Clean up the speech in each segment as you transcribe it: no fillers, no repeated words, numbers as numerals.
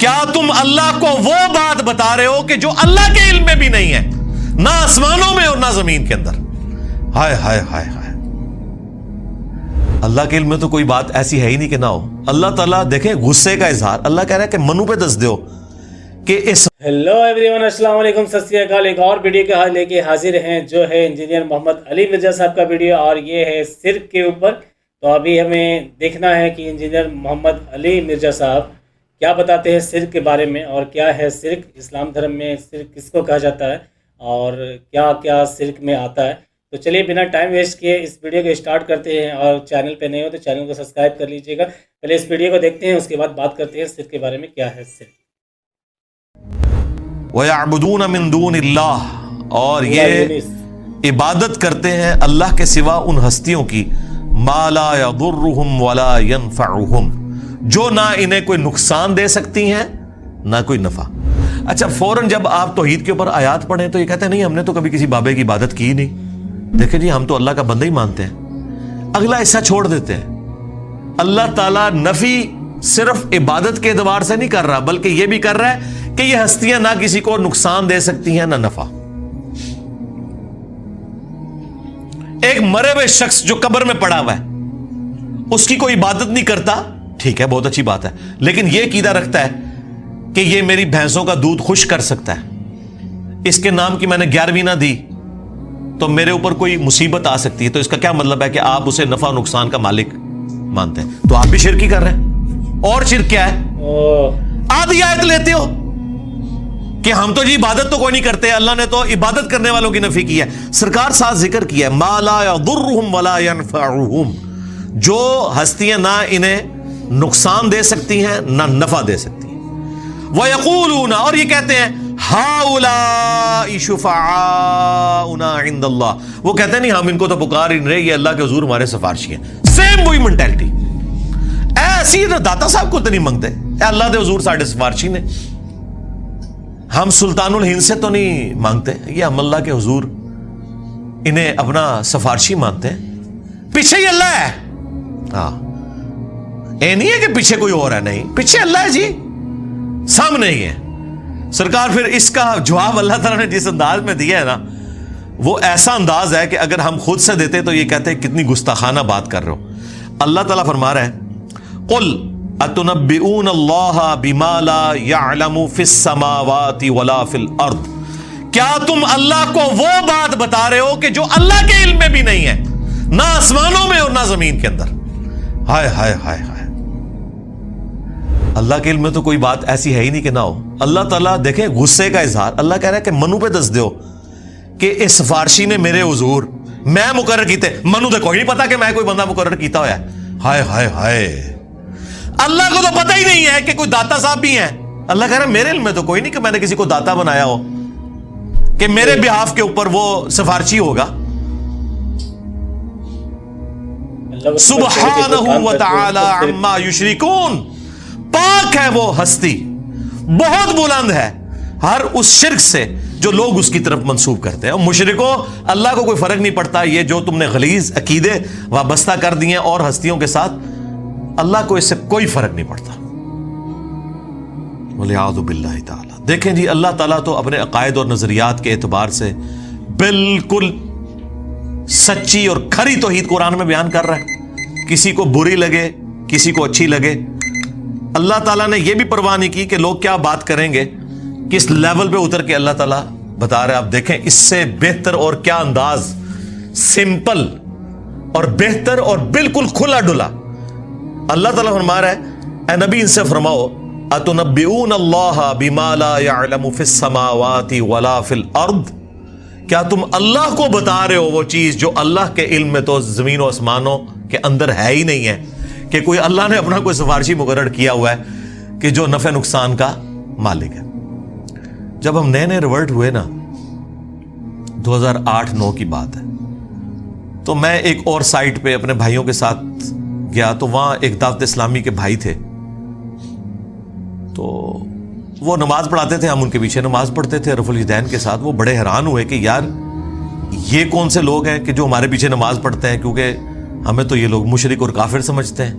کیا تم اللہ کو وہ بات بتا رہے ہو کہ جو اللہ کے علم میں بھی نہیں ہے، نہ آسمانوں میں اور نہ زمین کے اندر؟ ہائے ہائے ہائے ہائے، اللہ کے علم میں تو کوئی بات ایسی ہے ہی نہیں کہ نہ ہو۔ اللہ تعالیٰ دیکھیں غصے کا اظہار، اللہ کہہ رہا ہے کہ منو پہ دس دیو کہ اس۔ ہیلو ایوری ون، السلام علیکم، ست سری اکال۔ ایک اور ویڈیو کے حال لے کے حاضر ہیں جو ہے انجینئر محمد علی مرزا صاحب کا ویڈیو، اور یہ ہے شرک کے اوپر۔ تو ابھی ہمیں دیکھنا ہے کہ انجینئر محمد علی مرزا صاحب کیا بتاتے ہیں شرک کے بارے میں، اور کیا ہے شرک، اسلام دھرم میں شرک کس کو کہا جاتا ہے اور کیا کیا شرک میں آتا ہے۔ تو چلیے بنا ٹائم ویسٹ کیے اس ویڈیو کو اسٹارٹ کرتے ہیں، اور چینل پہ نئے ہو تو چینل کو سبسکرائب کر لیجئے گا۔ پہلے اس ویڈیو کو دیکھتے ہیں، اس کے بعد بات کرتے ہیں شرک کے بارے میں، کیا ہے شرک۔ وَيَعْبُدُونَ مِن دُونِ اللَّهِ، اور یہ عبادت کرتے ہیں اللہ کے سوا ان ہستیوں کی، مَا لَا يَضُرُّهُمْ وَلَا يَنْفَعُهُمْ، جو نہ انہیں کوئی نقصان دے سکتی ہیں نہ کوئی نفع۔ اچھا، فوراً جب آپ توحید کے اوپر آیات پڑھیں تو یہ کہتے ہیں نہیں ہم نے تو کبھی کسی بابے کی عبادت کی ہی نہیں، دیکھیں جی ہم تو اللہ کا بندہ ہی مانتے ہیں۔ اگلا حصہ چھوڑ دیتے ہیں۔ اللہ تعالیٰ نفی صرف عبادت کے اعتبار سے نہیں کر رہا، بلکہ یہ بھی کر رہا ہے کہ یہ ہستیاں نہ کسی کو نقصان دے سکتی ہیں نہ نفع۔ ایک مرے ہوئے شخص جو قبر میں پڑا ہوا ہے، اس کی کوئی عبادت نہیں کرتا، ٹھیک ہے بہت اچھی بات ہے، لیکن یہ عقیدہ رکھتا ہے کہ یہ میری بھینسوں کا دودھ خشک کر سکتا ہے، اس کے نام کی میں نے 11ویں نہ دی تو میرے اوپر کوئی مصیبت آ سکتی ہے، تو اس کا کیا مطلب ہے کہ آپ اسے نفع و نقصان کا مالک مانتے ہیں؟ تو آپ بھی شرک ہی کر رہے ہیں۔ اور شرک کیا ہے؟ آدھی آیت لیتے ہو کہ ہم تو جی عبادت تو کوئی نہیں کرتے، اللہ نے تو عبادت کرنے والوں کی نفی کی ہے۔ سرکار ساتھ ذکر کیا ہے مَا لَا يَضُرُّهُمْ وَلَا يَنْفَعُهُمْ، جو ہستیاں نہ انہیں نقصان دے سکتی ہیں نہ نفع دے سکتی ہیں۔ وَيَقُولُونَ، اور یہ کہتے ہیں هَؤُلَاءِ شُفَعَاؤُنَا عِندَ اللَّهِ، وہ کہتے ہیں نہیں ہم ان کو تو پکار ہی نہیں رہے، یہ اللہ کے حضور ہمارے سفارشی ہیں۔ سیم وہی مینٹیلٹی، ایسی داتا صاحب کو تو نہیں منگتے، اے اللہ دے حضور ساڈے سفارشی نے، ہم سلطان الہند سے تو نہیں مانگتے، یہ ہم اللہ کے حضور انہیں اپنا سفارشی مانتے ہیں۔ پیچھے ہی اللہ ہے، ہاں اے نہیں ہے کہ پیچھے کوئی اور ہے، نہیں پیچھے اللہ ہے جی، سامنے ہی ہے۔ سرکار پھر اس کا جواب اللہ تعالیٰ نے جس انداز میں دیا ہے نا، وہ ایسا انداز ہے کہ اگر ہم خود سے دیتے تو یہ کہتے ہیں کتنی گستاخانہ بات کر رہے ہو۔ اللہ تعالیٰ فرما رہا ہے قل اتنبئون اللہ بما لا يعلم فی السماوات ولا فی الارض، کیا تم اللہ کو وہ بات بتا رہے ہو کہ جو اللہ کے علم میں بھی نہیں ہے، نہ آسمانوں میں اور نہ زمین کے اندر؟ ہائے ہائے ہائے ہائے، اللہ کے علم میں تو کوئی بات ایسی ہے ہی نہیں کہ نہ ہو۔ اللہ تعالیٰ دیکھیں غصے کا اظہار، اللہ کہہ رہا ہے کہ منو پہ دس دیو کہ اس سفارشی نے میرے حضور میں مقرر کیتے، منو تو کوئی نہیں پتا کہ میں کوئی بندہ مقرر کیتا ہوا ہے۔ ہائے ہائے ہائے، اللہ کو تو پتہ ہی نہیں ہے کہ کوئی داتا صاحب بھی ہیں۔ اللہ کہہ رہا ہے میرے علم میں تو کوئی نہیں کہ میں نے کسی کو داتا بنایا ہو کہ میرے بیہاف کے اوپر وہ سفارشی ہوگا۔ سبحانہ وتعالی عما یشرکون، پاک ہے وہ ہستی، بہت بلند ہے ہر اس شرک سے جو لوگ اس کی طرف منسوب کرتے ہیں۔ اور مشرکوں، اللہ کو کوئی فرق نہیں پڑتا یہ جو تم نے غلیظ عقیدے وابستہ کر دیے اور ہستیوں کے ساتھ، اللہ کو اس سے کوئی فرق نہیں پڑتا۔ وَلِعَاذُ بِاللَّهِ تعالی۔ دیکھیں جی اللہ تعالیٰ تو اپنے عقائد اور نظریات کے اعتبار سے بالکل سچی اور کھری توحید قرآن میں بیان کر رہا ہے، کسی کو بری لگے کسی کو اچھی لگے۔ اللہ تعالیٰ نے یہ بھی پرواہ نہیں کی کہ لوگ کیا بات کریں گے، کس لیول پہ اتر کے اللہ تعالیٰ بتا رہے ہیں۔ آپ دیکھیں اس سے بہتر اور کیا انداز، سمپل اور بہتر اور بالکل کھلا ڈلا۔ اللہ تعالیٰ فرما رہا ہے اے نبی ان سے فرماؤ اتنبئون اللہ بما لا يعلم فی السماوات ولا فی الارض، کیا تم اللہ کو بتا رہے ہو وہ چیز جو اللہ کے علم میں تو زمین و آسمانوں کے اندر ہے ہی نہیں ہے، کہ کوئی اللہ نے اپنا کوئی سفارشی مقرر کیا ہوا ہے کہ جو نفع نقصان کا مالک ہے۔ جب ہم نئے نئے ریورٹ ہوئے نا، 2008-9 کی بات ہے، تو میں ایک اور سائٹ پہ اپنے بھائیوں کے ساتھ گیا، تو وہاں ایک دعوت اسلامی کے بھائی تھے، تو وہ نماز پڑھاتے تھے، ہم ان کے پیچھے نماز پڑھتے تھے رفع الیدین کے ساتھ۔ وہ بڑے حیران ہوئے کہ یار یہ کون سے لوگ ہیں کہ جو ہمارے پیچھے نماز پڑھتے ہیں، کیونکہ ہمیں تو یہ لوگ مشرک اور کافر سمجھتے ہیں۔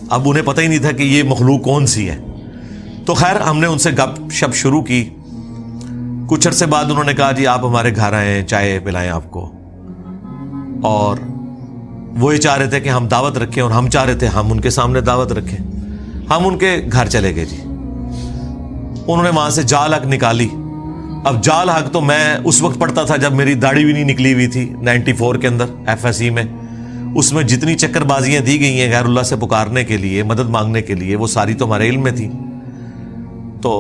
اب انہیں پتہ ہی نہیں تھا کہ یہ مخلوق کون سی ہے۔ تو خیر ہم نے ان سے گپ شپ شروع کی. کچھ عرصے بعد انہوں نے کہا جی آپ ہمارے گھر آئیں, چائے پلائیں آپ کو. اور وہ یہ چاہ رہے تھے کہ ہم دعوت رکھیں, اور ہم چاہ رہے تھے ہم ان کے سامنے دعوت رکھیں. ہم ان کے گھر چلے گئے جی. انہوں نے وہاں سے جال حق نکالی. اب جال حق تو میں اس وقت پڑھتا تھا جب میری داڑھی بھی نہیں نکلی ہوئی تھی, 94 کے اندر FSE میں. اس میں جتنی چکر بازیاں دی گئی ہیں غیر اللہ سے پکارنے کے لیے, مدد مانگنے کے لیے, وہ ساری تو ہمارے علم میں تھی. تو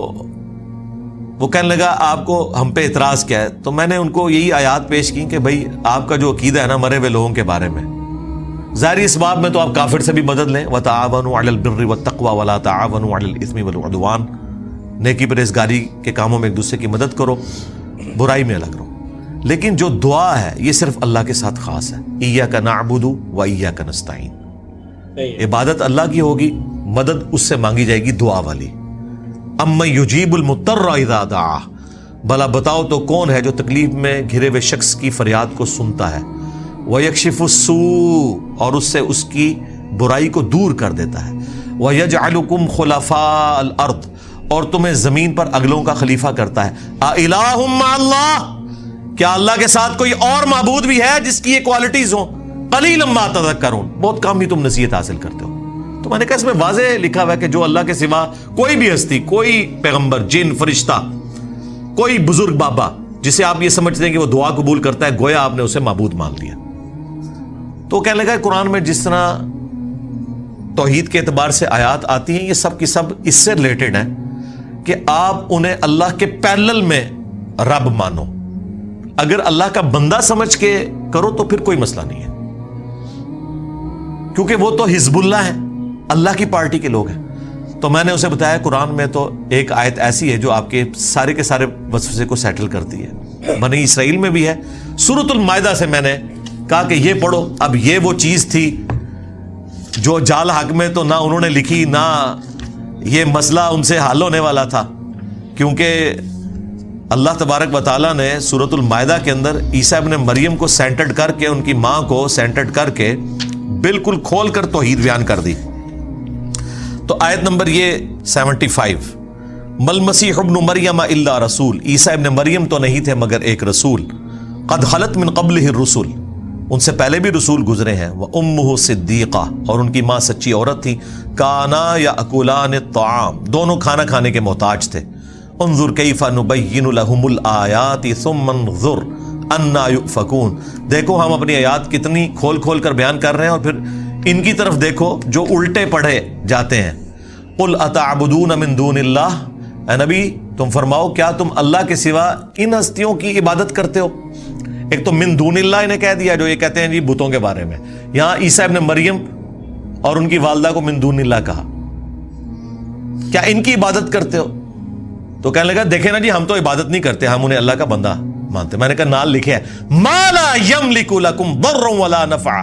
وہ کہنے لگا آپ کو ہم پہ اعتراض کیا ہے؟ تو میں نے ان کو یہی آیات پیش کی کہ بھائی آپ کا جو عقیدہ ہے نا مرے ہوئے لوگوں کے بارے میں, ظاہری اس باب میں تو آپ کافر سے بھی مدد لیں, وَتَعَاوَنُوا عَلَى الْبِرِّ وَالتَّقْوَى وَلَا تَعَاوَنُوا عَلَى الْإِثْمِ وَالْعُدْوَانِ, نیکی پرہیزگاری کے کاموں میں ایک دوسرے کی مدد کرو, برائی میں الگ رہو. لیکن جو دعا ہے یہ صرف اللہ کے ساتھ خاص ہے. إِيَّاكَ نَعْبُدُ وَإِيَّاكَ نَسْتَعِينُ, عبادت اللہ کی ہوگی, مدد اس سے مانگی جائے گی دعا والی. اَمَّن يُجِيبُ الْمُضْطَرَّ إِذَا دَعَاهُ, بھلا بتاؤ تو کون ہے جو تکلیف میں گھرے ہوئے شخص کی فریاد کو سنتا ہے. وَيَكْشِفُ السُّوءَ, اور اس سے اس کی برائی کو دور کر دیتا ہے. وَيَجْعَلُكُمْ خُلَفَاءَ الْأَرْضِ, اور تمہیں زمین پر اگلوں کا خلیفہ کرتا ہے. أَإِلَٰهٌ مَّعَ اللَّهِ, کیا اللہ کے ساتھ کوئی اور معبود بھی ہے جس کی یہ کوالٹیز ہوں؟ قَلِيلًا مَّا تَذَكَّرُونَ, بہت کم ہی تم نصیحت حاصل کرتے ہو. تو میں نے کہا اس میں واضح لکھا ہوا ہے کہ جو اللہ کے سوا کوئی بھی ہستی, کوئی پیغمبر, جن, فرشتہ, کوئی بزرگ بابا جسے آپ یہ سمجھتے ہیں کہ وہ دعا قبول کرتا ہے, گویا آپ نے اسے معبود مان لیا. تو کہنے لگا قرآن میں جس طرح توحید کے اعتبار سے آیات آتی ہیں یہ سب کی سب اس سے ریلیٹڈ ہیں کہ آپ انہیں اللہ کے پیرلل میں رب مانو. اگر اللہ کا بندہ سمجھ کے کرو تو پھر کوئی مسئلہ نہیں ہے, کیونکہ وہ تو حزب اللہ ہیں, اللہ کی پارٹی کے لوگ ہیں. تو میں نے اسے بتایا قرآن میں تو ایک آیت ایسی ہے جو آپ کے سارے وسوسے کو سیٹل کرتی ہے. بنی اسرائیل میں بھی ہے, سورۃ المائدہ سے میں نے کہا کہ یہ پڑھو. اب یہ وہ چیز تھی جو جال حق میں تو نہ انہوں نے لکھی, نہ یہ مسئلہ ان سے حل ہونے والا تھا, کیونکہ اللہ تبارک و تعالیٰ نے سورۃ المائدہ کے اندر عیسیٰ ابن مریم کو سینٹرڈ کر کے, ان کی ماں کو سینٹرڈ کر کے بالکل کھول کر توحید بیان کر دی. تو آیت نمبر یہ 75, مل مسیح ابن مریم الا رسول, عیسیٰ ابن مریم تو نہیں تھے مگر ایک رسول, قد خلت من قبلہ الرسل, ان سے پہلے بھی رسول گزرے ہیں, وامہ صدیقہ, اور ان کی ماں سچی عورت تھی, کانا یاکلان الطعام, دونوں کھانا کھانے کے محتاج تھے. انظر کیف نبین لہم الآیات ثم انظر انا یؤفکون, دیکھو ہم اپنی آیات کتنی کھول کھول کر بیان کر رہے ہیں, اور پھر ان کی طرف دیکھو جو الٹے پڑھے جاتے ہیں. قل اتعبدون من دون اللہ, اے نبی تم فرماؤ کیا تم اللہ کے سوا ان ہستیوں کی عبادت کرتے ہو؟ ایک تو من دون اللہ انہیں کہہ دیا جو یہ کہتے ہیں جی بتوں کے بارے میں, یہاں عیسیٰ ابن مریم اور ان کی والدہ کو من دون اللہ کہا, کیا ان کی عبادت کرتے ہو؟ تو کہنے لگا دیکھیں نا جی ہم تو عبادت نہیں کرتے, ہم انہیں اللہ کا بندہ مانتے. میں نے کہا نال لکھے ہے ما لا یملک لکم ضرا ولا نفع,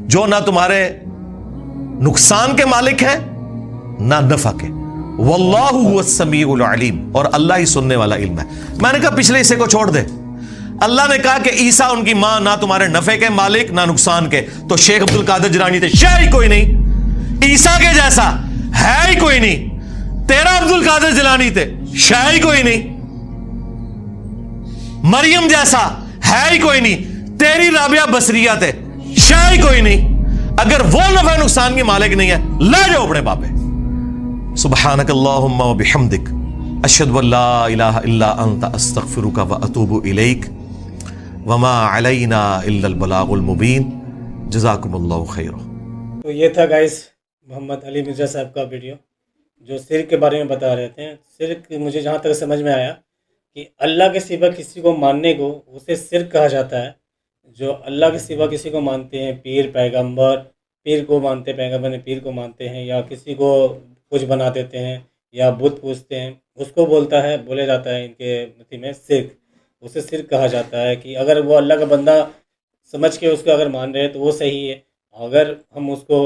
جو نہ تمہارے نقصان کے مالک ہیں نہ نفع کے. واللہ هو السمیع العلیم, اور اللہ ہی سننے والا علم ہے. میں نے کہا پچھلے حصے کو چھوڑ دے, اللہ نے کہا کہ عیسیٰ ان کی ماں نہ تمہارے نفع کے مالک نہ نقصان کے, تو شیخ عبد القادر جیلانی تھے, شے ہی کوئی نہیں, عیسیٰ کے جیسا ہے ہی کوئی نہیں. تیرا عبد القادر جیلانی تھے, شے ہی کوئی نہیں. مریم جیسا ہے ہی کوئی نہیں, تیری رابعہ بصریہ تھے, شے ہی کوئی نہیں. اگر وہ نفع نقصان کے مالک نہیں ہے لے جاؤ اپنے باپے. سبحانک اللہم و بحمدک, اشہد ان لا الہ الا انت, استغفرک و اتوب الیک, وما علینا الا البلاغ المبین. جزاکم اللہ خیر. تو یہ تھا گائز محمد علی مرزا صاحب کا ویڈیو جو شرک کے بارے میں بتا رہے تھے. شرک مجھے جہاں تک سمجھ میں آیا کہ اللہ کے سوا کسی کو ماننے کو اسے شرک کہا جاتا ہے. جو اللہ کے سوا کسی کو مانتے ہیں, پیر پیغمبر, پیر کو مانتے ہیں, پیغمبر نے پیر کو مانتے ہیں, یا کسی کو کچھ بنا دیتے ہیں یا بت پوجتے ہیں, اس کو بولے جاتا ہے ان کے متی میں شرک. اسے شرک کہا جاتا ہے کہ اگر وہ اللہ کا بندہ سمجھ کے اس کو اگر مان رہے ہیں تو وہ صحیح ہے, اگر ہم اس کو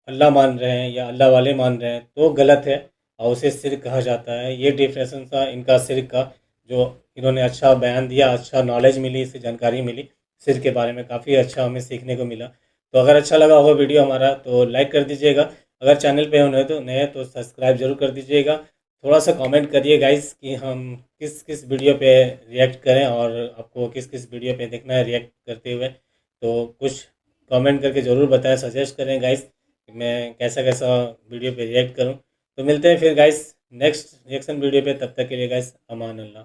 اللہ مان رہے ہیں یا اللہ والے مان رہے ہیں تو غلط ہے, اور اسے شرک کہا جاتا ہے. یہ ڈیفینیشن تھا ان کا شرک کا, جو انہوں نے اچھا بیان دیا, اچھا نالج ملی, اس سے جانکاری ملی شرک کے بارے میں, کافی اچھا ہمیں سیکھنے کو ملا. تو اگر اچھا لگا ہوگا ویڈیو ہمارا تو لائک کر دیجیے گا, اگر چینل پہ نئے تو سبسکرائب ضرور کر دیجیے گا تھوڑا سا کامنٹ کریے گائز کہ ہم کس کس ویڈیو پہ ریئیکٹ کریں اور آپ کو کس کس ویڈیو پہ دیکھنا ہے ریئیکٹ کرتے ہوئے. تو کچھ کامنٹ کر کے ضرور بتائیں, سجیسٹ کریں گائز کہ میں کیسا کیسا ویڈیو پہ ریئیکٹ کروں. تو ملتے ہیں پھر گائز نیکسٹ ریئیکشن ویڈیو پہ, تب تک کے لیے گائز امان اللہ.